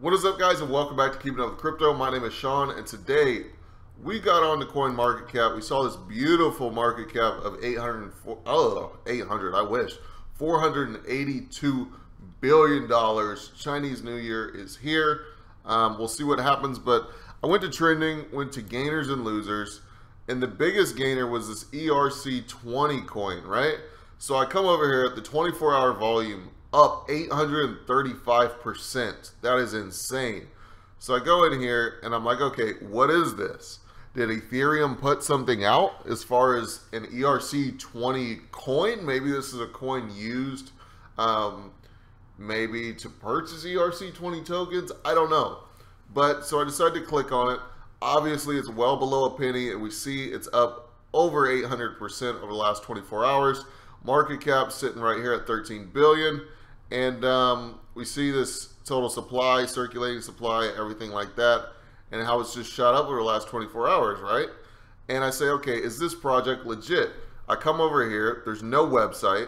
What is up, guys, and welcome back to Keeping Up with Crypto. My name is Sean, and today we got on the coin market cap. We saw this beautiful market cap of $482 billion. Chinese New Year is here. We'll see what happens, but I went to trending, went to gainers and losers, and the biggest gainer was this ERC20 coin, right? So I come over here at the 24-hour volume, up 835%. That is insane. So I go in here and I'm like, okay, what is this? Did Ethereum put something out as far as an ERC20 coin? Maybe this is a coin used maybe to purchase ERC20 tokens. I don't know. But so I decided to click on it. Obviously, it's well below a penny, and we see it's up over 800% over the last 24 hours. Market cap sitting right here at 13 billion. And we see this total supply, circulating supply, everything like that, and how it's just shot up over the last 24 hours, right? And I say, okay, is this project legit? I come over here. There's no website.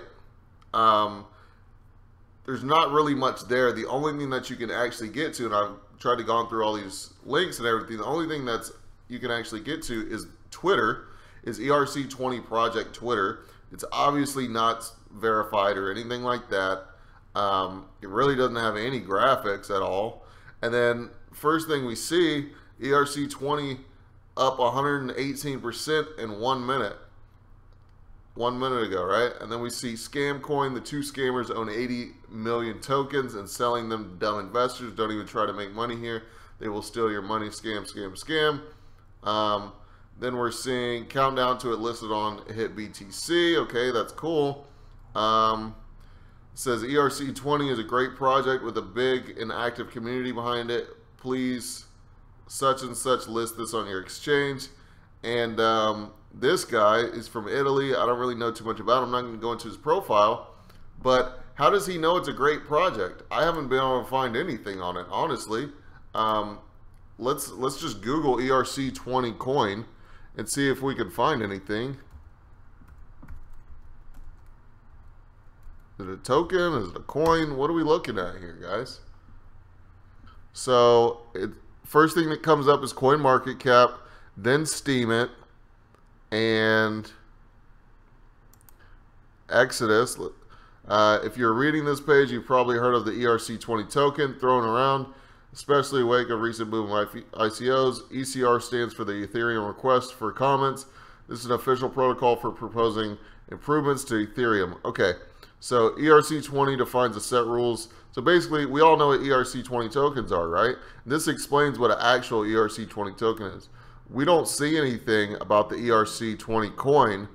There's not really much there. The only thing that you can actually get to, and I've tried to go through all these links and everything, the only thing that's you can actually get to is Twitter, is ERC20 project Twitter. It's obviously not verified or anything like that. It really doesn't have any graphics at all. And then first thing we see, ERC20 up 118% in 1 minute. 1 minute ago, right? And then we see Scam Coin, the two scammers own 80 million tokens and selling them to dumb investors. Don't even try to make money here. They will steal your money. Scam, scam, scam. Then we're seeing countdown to it listed on Hit BTC. Okay, that's cool. It says ERC20 is a great project with a big and active community behind it. Please, such and such, list this on your exchange. And this guy is from Italy. I don't really know too much about him. I'm not going to go into his profile. But how does he know it's a great project? I haven't been able to find anything on it, honestly. Let's just Google ERC20 coin and see if we can find anything. Is it a token? Is it a coin? What are we looking at here, guys? So, first thing that comes up is coin market cap, then Steemit, and Exodus. If you're reading this page, you've probably heard of the ERC20 token thrown around, especially in wake of recent boom ICOs. ECR stands for the Ethereum Request for Comments. This is an official protocol for proposing improvements to Ethereum. Okay. So ERC20 defines the set rules. So basically, we all know what ERC20 tokens are, right? And this explains what an actual ERC20 token is. We don't see anything about the ERC20 coin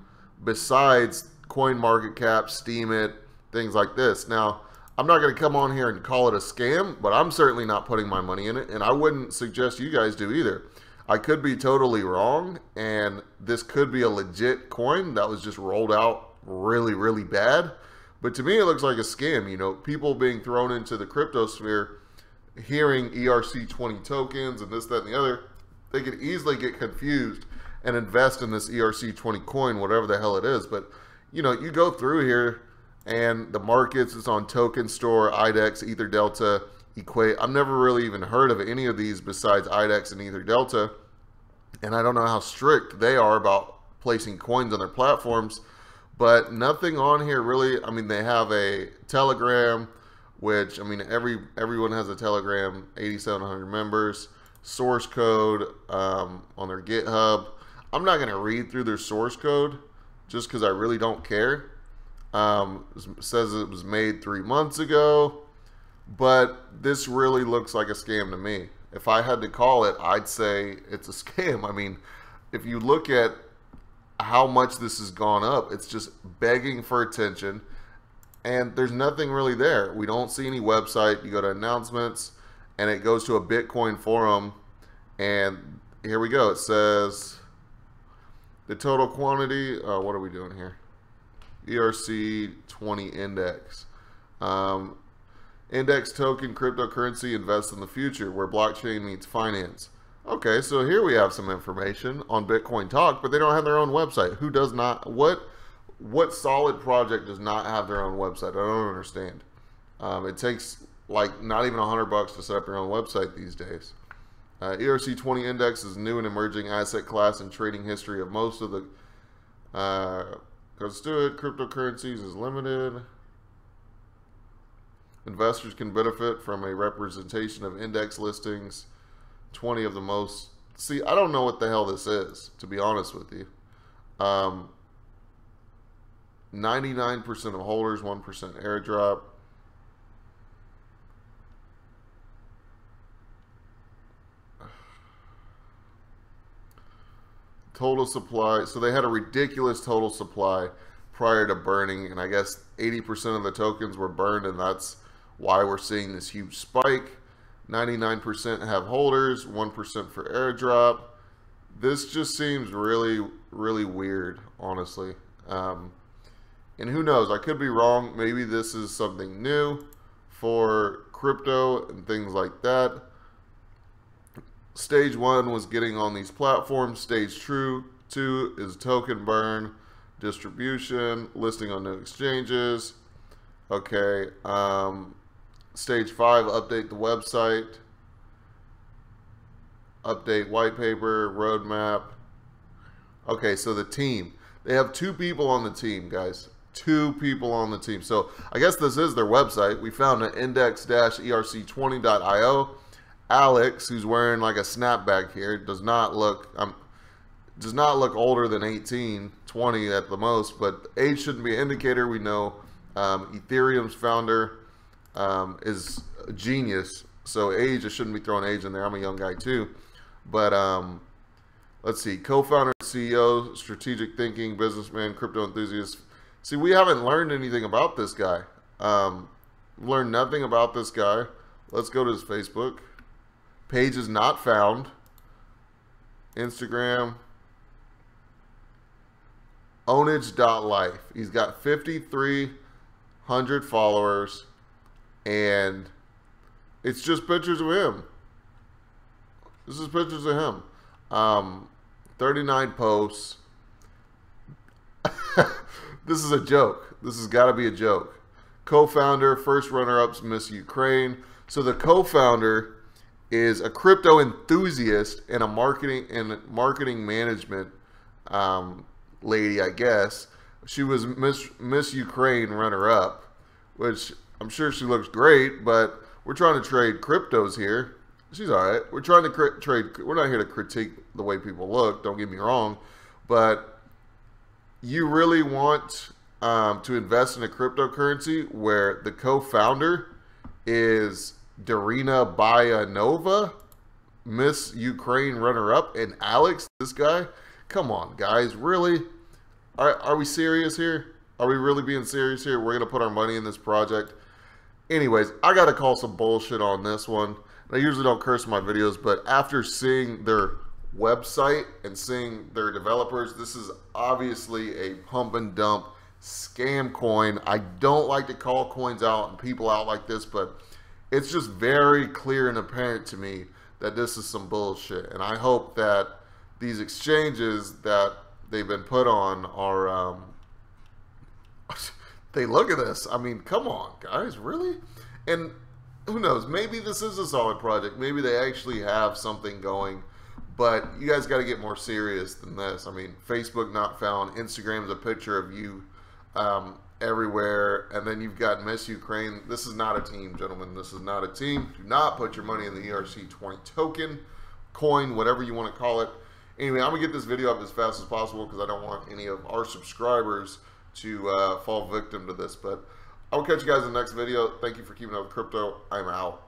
besides coin market cap, Steemit, things like this. Now, I'm not going to come on here and call it a scam, but I'm certainly not putting my money in it, and I wouldn't suggest you guys do either. I could be totally wrong, and this could be a legit coin that was just rolled out really, really bad. But to me, it looks like a scam. You know, people being thrown into the crypto sphere, hearing ERC20 tokens and this, that, and the other, they could easily get confused and invest in this ERC20 coin, whatever the hell it is. But, you know, you go through here and the markets, it's on Token Store, IDEX, Ether Delta, Equate. I've never really even heard of any of these besides IDEX and Ether Delta. And I don't know how strict they are about placing coins on their platforms. But nothing on here really. I mean, they have a Telegram, which, I mean, everyone has a Telegram, 8,700 members. Source code on their GitHub. I'm not going to read through their source code just because I really don't care. It says it was made 3 months ago. But this really looks like a scam to me. If I had to call it, I'd say it's a scam. I mean, if you look at how much this has gone up, it's just begging for attention, and there's nothing really there. We don't see any website. You go to announcements and it goes to a Bitcoin forum, and here we go. It says the total quantity. What are we doing here? ERC20 index. Index token cryptocurrency invests in the future where blockchain meets finance. Okay, so here we have some information on Bitcoin Talk, but they don't have their own website. Who does not? What solid project does not have their own website? I don't understand. It takes like not even $100 to set up your own website these days. ERC20 index is new and emerging asset class and trading history of most of the goes to it. Cryptocurrencies is limited. Investors can benefit from a representation of index listings. 20 of the most. See, I don't know what the hell this is, to be honest with you. 99% of holders, 1% airdrop. Total supply. So they had a ridiculous total supply prior to burning, and I guess 80% of the tokens were burned, and that's why we're seeing this huge spike. 99% have holders, 1% for airdrop. This just seems really, really weird, honestly. And who knows? I could be wrong. Maybe this is something new for crypto and things like that. Stage 1 was getting on these platforms. Stage 2 is token burn, distribution, listing on new exchanges. Okay. Stage 5, update the website, update white paper, roadmap. Okay, so the team. They have 2 people on the team, guys. 2 people on the team. So I guess this is their website. We found an index-erc20.io. Alex, who's wearing like a snapback here, does not look older than 18, 20 at the most, but age shouldn't be an indicator. We know Ethereum's founder is a genius, so age, I shouldn't be throwing age in there. I'm a young guy too. But let's see, co-founder, CEO, strategic thinking, businessman, crypto enthusiast. See, we haven't learned anything about this guy. Learned nothing about this guy. Let's go to his Facebook. Page is not found. Instagram. Ownage.life. He's got 5,300 followers. And it's just pictures of him. This is pictures of him. 39 posts. This is a joke. This has got to be a joke. Co-founder, first runner-ups, Miss Ukraine. So the co-founder is a crypto enthusiast and a marketing management lady, I guess. She was Miss Ukraine runner-up, which I'm sure she looks great, but we're trying to trade cryptos here. She's all right. We're trying to trade. We're not here to critique the way people look. Don't get me wrong, but you really want to invest in a cryptocurrency where the co-founder is Darina Bayanova, Miss Ukraine runner-up, and Alex, this guy? Come on, guys. Really? Are we serious here? Are we really being serious here? We're going to put our money in this project? Anyways, I got to call some bullshit on this one. I usually don't curse in my videos, but after seeing their website and seeing their developers, this is obviously a pump and dump scam coin. I don't like to call coins out and people out like this, but it's just very clear and apparent to me that this is some bullshit. And I hope that these exchanges that they've been put on are, they look at this. I mean, come on, guys, really? And who knows? Maybe this is a solid project. Maybe they actually have something going. But you guys got to get more serious than this. I mean, Facebook not found. Instagram's a picture of you everywhere. And then you've got Miss Ukraine. This is not a team, gentlemen. This is not a team. Do not put your money in the ERC20 token, coin, whatever you want to call it. Anyway, I'm going to get this video up as fast as possible because I don't want any of our subscribers to fall victim to this. But I will catch you guys in the next video. Thank you for keeping up with crypto. I'm out.